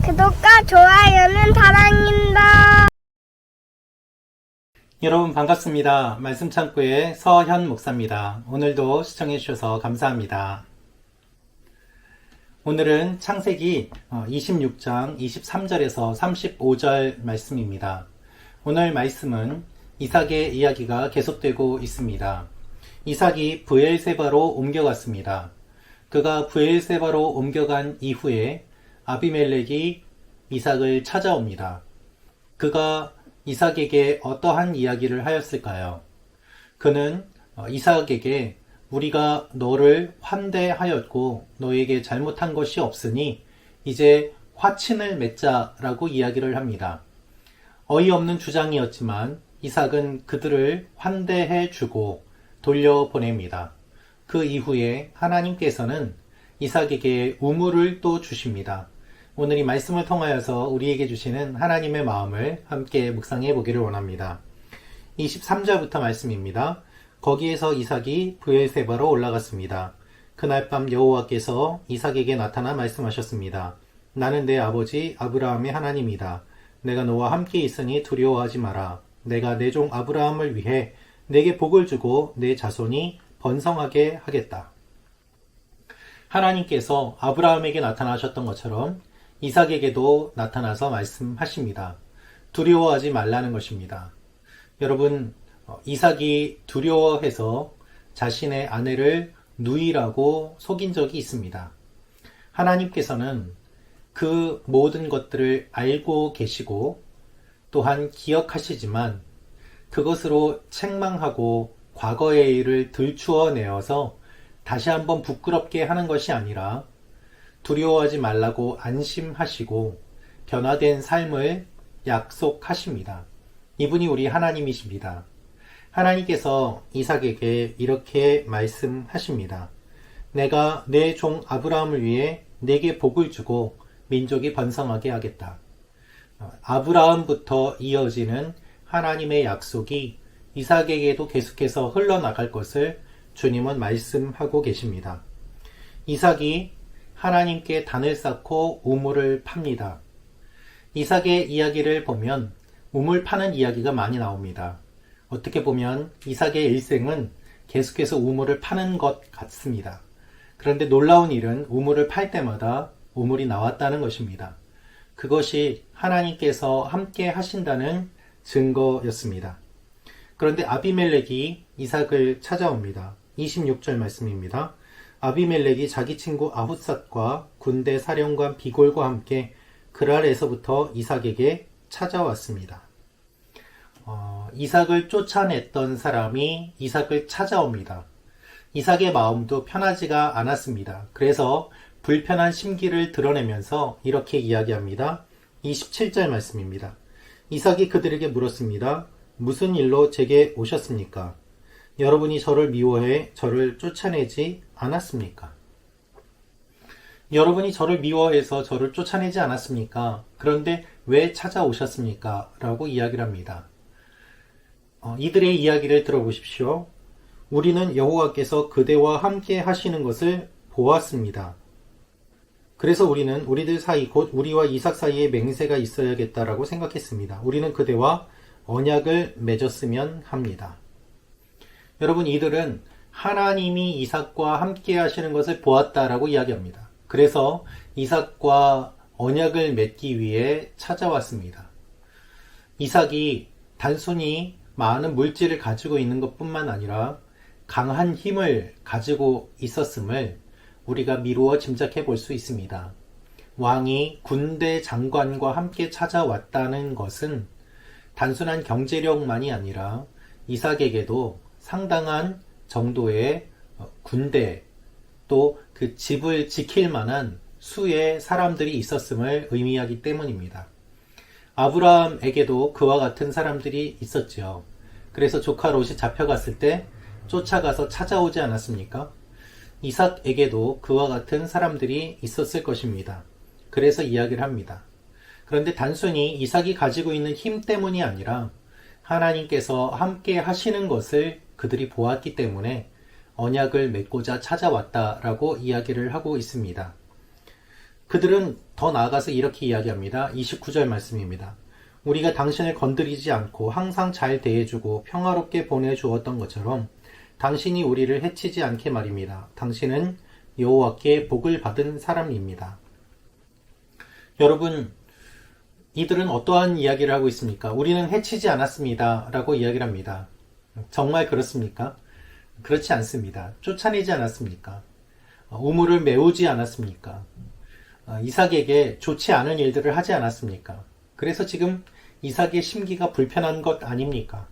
구독과 좋아요는 사랑입니다. 여러분 반갑습니다. 말씀창고의 서현 목사입니다. 오늘도 시청해 주셔서 감사합니다. 오늘은 창세기 26장 23절에서 35절 말씀입니다. 오늘 말씀은 이삭의 이야기가 계속되고 있습니다. 이삭이 브엘세바로 옮겨갔습니다. 그가 브엘세바로 옮겨간 이후에 아비멜렉이 이삭을 찾아옵니다. 그가 이삭에게 어떠한 이야기를 하였을까요? 그는 이삭에게 우리가 너를 환대하였고 너에게 잘못한 것이 없으니 이제 화친을 맺자라고 이야기를 합니다. 어이없는 주장이었지만 이삭은 그들을 환대해 주고 돌려보냅니다. 그 이후에 하나님께서는 이삭에게 우물을 또 주십니다. 오늘 이 말씀을 통하여서 우리에게 주시는 하나님의 마음을 함께 묵상해 보기를 원합니다. 23절부터 말씀입니다. 거기에서 이삭이 브엘세바로 올라갔습니다. 그날 밤 여호와께서 이삭에게 나타나 말씀하셨습니다. 나는 내 아버지 아브라함의 하나님이다. 내가 너와 함께 있으니 두려워하지 마라. 내가 내 종 아브라함을 위해 내게 복을 주고 내 자손이 번성하게 하겠다. 하나님께서 아브라함에게 나타나셨던 것처럼 이삭에게도 나타나서 말씀하십니다. 두려워하지 말라는 것입니다. 여러분, 이삭이 두려워해서 자신의 아내를 누이라고 속인 적이 있습니다. 하나님께서는 그 모든 것들을 알고 계시고 또한 기억하시지만 그것으로 책망하고 과거의 일을 들추어내어서 다시 한번 부끄럽게 하는 것이 아니라 두려워하지 말라고 안심하시고 변화된 삶을 약속하십니다. 이분이 우리 하나님이십니다. 하나님께서 이삭에게 이렇게 말씀하십니다. 내가 내 종 아브라함을 위해 내게 복을 주고 민족이 번성하게 하겠다. 아브라함부터 이어지는 하나님의 약속이 이삭에게도 계속해서 흘러나갈 것을 주님은 말씀하고 계십니다. 이삭이 하나님께 단을 쌓고 우물을 팝니다. 이삭의 이야기를 보면 우물 파는 이야기가 많이 나옵니다. 어떻게 보면 이삭의 일생은 계속해서 우물을 파는 것 같습니다. 그런데 놀라운 일은 우물을 팔 때마다 우물이 나왔다는 것입니다. 그것이 하나님께서 함께 하신다는 증거였습니다. 그런데 아비멜렉이 이삭을 찾아옵니다. 26절 말씀입니다. 아비멜렉이 자기 친구 아훗삿과 군대 사령관 비골과 함께 그랄에서부터 이삭에게 찾아왔습니다. 이삭을 쫓아냈던 사람이 이삭을 찾아옵니다. 이삭의 마음도 편하지가 않았습니다. 그래서 불편한 심기를 드러내면서 이렇게 이야기합니다. 27절 말씀입니다. 이삭이 그들에게 물었습니다. 무슨 일로 제게 오셨습니까? 여러분이 저를 미워해 저를 쫓아내지 않았습니까? 여러분이 저를 미워해서 저를 쫓아내지 않았습니까? 그런데 왜 찾아오셨습니까? 라고 이야기를 합니다. 이들의 이야기를 들어보십시오. 우리는 여호와께서 그대와 함께 하시는 것을 보았습니다. 그래서 우리는 우리들 사이 곧 우리와 이삭 사이에 맹세가 있어야겠다라고 생각했습니다. 우리는 그대와 언약을 맺었으면 합니다. 여러분, 이들은 하나님이 이삭과 함께 하시는 것을 보았다라고 이야기합니다. 그래서 이삭과 언약을 맺기 위해 찾아왔습니다. 이삭이 단순히 많은 물질을 가지고 있는 것뿐만 아니라 강한 힘을 가지고 있었음을 우리가 미루어 짐작해 볼 수 있습니다. 왕이 군대 장관과 함께 찾아왔다는 것은 단순한 경제력만이 아니라 이삭에게도 상당한 정도의 군대 또 그 집을 지킬 만한 수의 사람들이 있었음을 의미하기 때문입니다. 아브라함에게도 그와 같은 사람들이 있었죠. 그래서 조카 롯이 잡혀갔을 때 쫓아가서 찾아오지 않았습니까? 이삭에게도 그와 같은 사람들이 있었을 것입니다. 그래서 이야기를 합니다. 그런데 단순히 이삭이 가지고 있는 힘 때문이 아니라 하나님께서 함께 하시는 것을 그들이 보았기 때문에 언약을 맺고자 찾아왔다라고 이야기를 하고 있습니다. 그들은 더 나아가서 이렇게 이야기합니다. 29절 말씀입니다. 우리가 당신을 건드리지 않고 항상 잘 대해주고 평화롭게 보내주었던 것처럼 당신이 우리를 해치지 않게 말입니다. 당신은 여호와께 복을 받은 사람입니다. 여러분, 이들은 어떠한 이야기를 하고 있습니까? 우리는 해치지 않았습니다. 라고 이야기를 합니다. 정말 그렇습니까? 그렇지 않습니다. 쫓아내지 않았습니까? 우물을 메우지 않았습니까? 이삭에게 좋지 않은 일들을 하지 않았습니까? 그래서 지금 이삭의 심기가 불편한 것 아닙니까?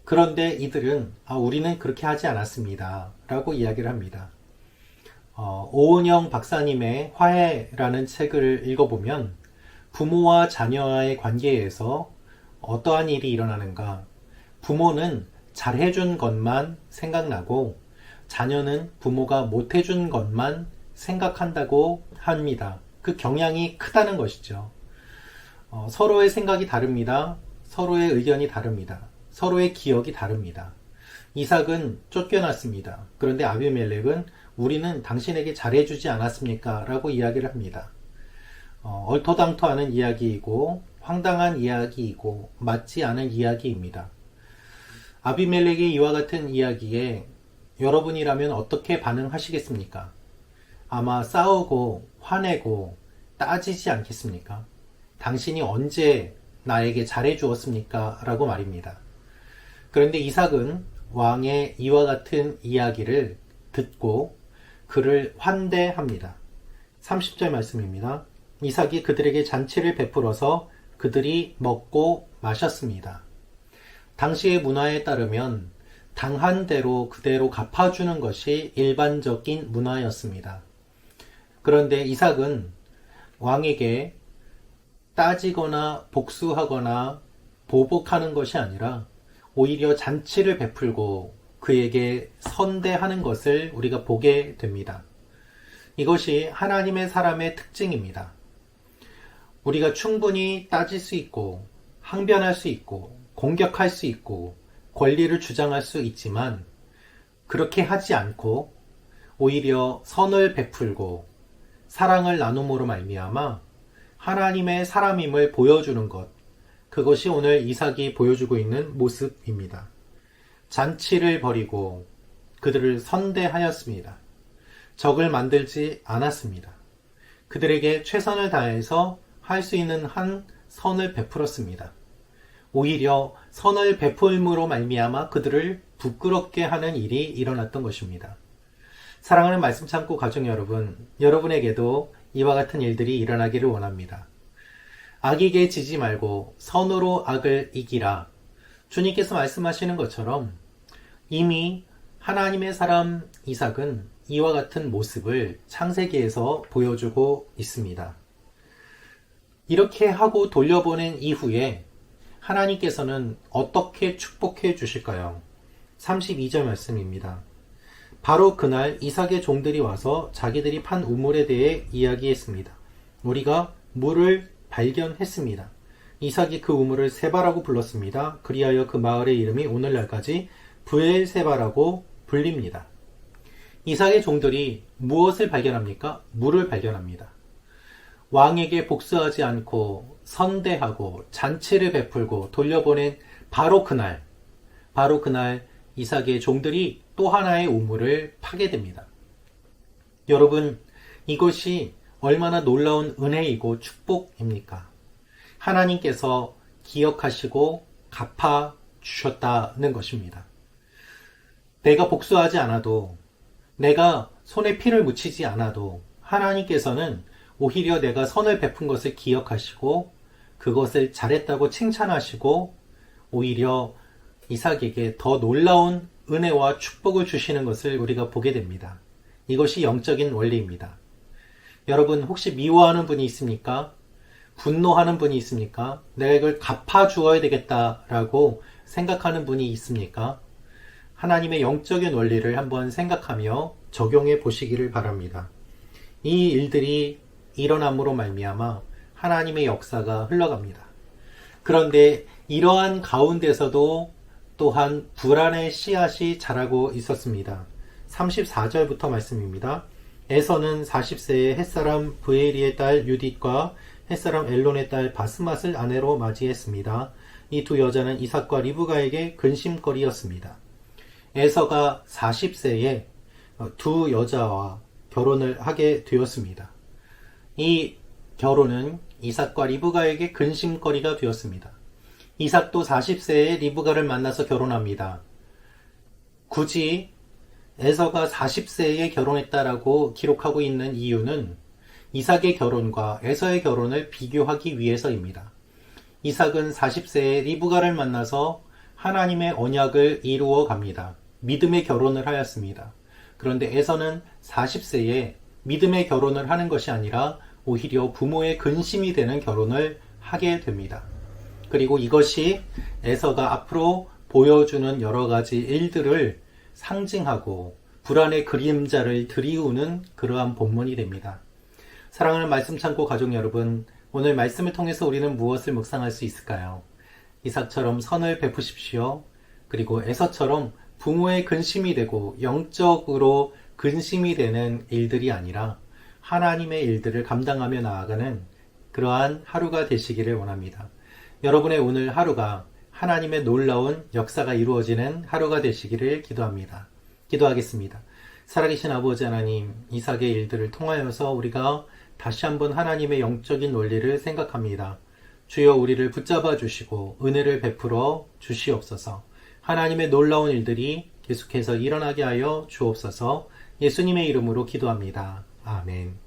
그런데 이들은 우리는 그렇게 하지 않았습니다. 라고 이야기를 합니다. 오은영 박사님의 화해라는 책을 읽어보면 부모와 자녀와의 관계에서 어떠한 일이 일어나는가? 부모는 잘해준 것만 생각나고 자녀는 부모가 못해준 것만 생각한다고 합니다. 그 경향이 크다는 것이죠. 서로의 생각이 다릅니다. 서로의 의견이 다릅니다. 서로의 기억이 다릅니다. 이삭은 쫓겨났습니다. 그런데 아비멜렉은 우리는 당신에게 잘해주지 않았습니까? 라고 이야기를 합니다. 얼토당토하는 이야기이고 황당한 이야기이고 맞지 않은 이야기입니다. 아비멜렉의 이와 같은 이야기에 여러분이라면 어떻게 반응하시겠습니까? 아마 싸우고 화내고 따지지 않겠습니까? 당신이 언제 나에게 잘해주었습니까? 라고 말입니다. 그런데 이삭은 왕의 이와 같은 이야기를 듣고 그를 환대합니다. 30절 말씀입니다. 이삭이 그들에게 잔치를 베풀어서 그들이 먹고 마셨습니다. 당시의 문화에 따르면 당한 대로 그대로 갚아주는 것이 일반적인 문화였습니다. 그런데 이삭은 왕에게 따지거나 복수하거나 보복하는 것이 아니라 오히려 잔치를 베풀고 그에게 선대하는 것을 우리가 보게 됩니다. 이것이 하나님의 사람의 특징입니다. 우리가 충분히 따질 수 있고 항변할 수 있고 공격할 수 있고 권리를 주장할 수 있지만 그렇게 하지 않고 오히려 선을 베풀고 사랑을 나눔으로 말미암아 하나님의 사람임을 보여주는 것, 그것이 오늘 이삭이 보여주고 있는 모습입니다. 잔치를 벌이고 그들을 선대하였습니다. 적을 만들지 않았습니다. 그들에게 최선을 다해서 할 수 있는 한 선을 베풀었습니다. 오히려 선을 베풀므로 말미암아 그들을 부끄럽게 하는 일이 일어났던 것입니다. 사랑하는 말씀 참고 가족 여러분, 여러분에게도 이와 같은 일들이 일어나기를 원합니다. 악에게 지지 말고 선으로 악을 이기라. 주님께서 말씀하시는 것처럼 이미 하나님의 사람 이삭은 이와 같은 모습을 창세기에서 보여주고 있습니다. 이렇게 하고 돌려보낸 이후에 하나님께서는 어떻게 축복해 주실까요? 32절 말씀입니다. 바로 그날 이삭의 종들이 와서 자기들이 판 우물에 대해 이야기했습니다. 우리가 물을 발견했습니다. 이삭이 그 우물을 세바라고 불렀습니다. 그리하여 그 마을의 이름이 오늘날까지 브엘세바라고 불립니다. 이삭의 종들이 무엇을 발견합니까? 물을 발견합니다. 왕에게 복수하지 않고 선대하고 잔치를 베풀고 돌려보낸 바로 그날 이삭의 종들이 또 하나의 우물을 파게 됩니다. 여러분, 이것이 얼마나 놀라운 은혜이고 축복입니까? 하나님께서 기억하시고 갚아 주셨다는 것입니다. 내가 복수하지 않아도, 내가 손에 피를 묻히지 않아도 하나님께서는 오히려 내가 선을 베푼 것을 기억하시고 그것을 잘했다고 칭찬하시고 오히려 이삭에게 더 놀라운 은혜와 축복을 주시는 것을 우리가 보게 됩니다. 이것이 영적인 원리입니다. 여러분, 혹시 미워하는 분이 있습니까? 분노하는 분이 있습니까? 내가 이걸 갚아주어야 되겠다라고 생각하는 분이 있습니까? 하나님의 영적인 원리를 한번 생각하며 적용해 보시기를 바랍니다. 이 일들이 일어남으로 말미암아 하나님의 역사가 흘러갑니다. 그런데 이러한 가운데서도 또한 불안의 씨앗이 자라고 있었습니다. 34절부터 말씀입니다. 에서는 40세에 햇사람 브에리의 딸 유딧과 햇사람 엘론의 딸 바스맛을 아내로 맞이했습니다. 이 두 여자는 이삭과 리브가에게 근심거리였습니다. 에서가 40세에 두 여자와 결혼을 하게 되었습니다. 이 결혼은 이삭과 리브가에게 근심거리가 되었습니다. 이삭도 40세에 리브가를 만나서 결혼합니다. 굳이 에서가 40세에 결혼했다라고 기록하고 있는 이유는 이삭의 결혼과 에서의 결혼을 비교하기 위해서입니다. 이삭은 40세에 리브가를 만나서 하나님의 언약을 이루어 갑니다. 믿음의 결혼을 하였습니다. 그런데 에서는 40세에 믿음의 결혼을 하는 것이 아니라 오히려 부모의 근심이 되는 결혼을 하게 됩니다. 그리고 이것이 에서가 앞으로 보여주는 여러 가지 일들을 상징하고 불안의 그림자를 드리우는 그러한 본문이 됩니다. 사랑하는 말씀 창고 가족 여러분, 오늘 말씀을 통해서 우리는 무엇을 묵상할 수 있을까요? 이삭처럼 선을 베푸십시오. 그리고 에서처럼 부모의 근심이 되고 영적으로 근심이 되는 일들이 아니라 하나님의 일들을 감당하며 나아가는 그러한 하루가 되시기를 원합니다. 여러분의 오늘 하루가 하나님의 놀라운 역사가 이루어지는 하루가 되시기를 기도합니다. 기도하겠습니다. 살아계신 아버지 하나님, 이삭의 일들을 통하여서 우리가 다시 한번 하나님의 영적인 원리를 생각합니다. 주여 우리를 붙잡아 주시고 은혜를 베풀어 주시옵소서. 하나님의 놀라운 일들이 계속해서 일어나게 하여 주옵소서. 예수님의 이름으로 기도합니다. 아멘.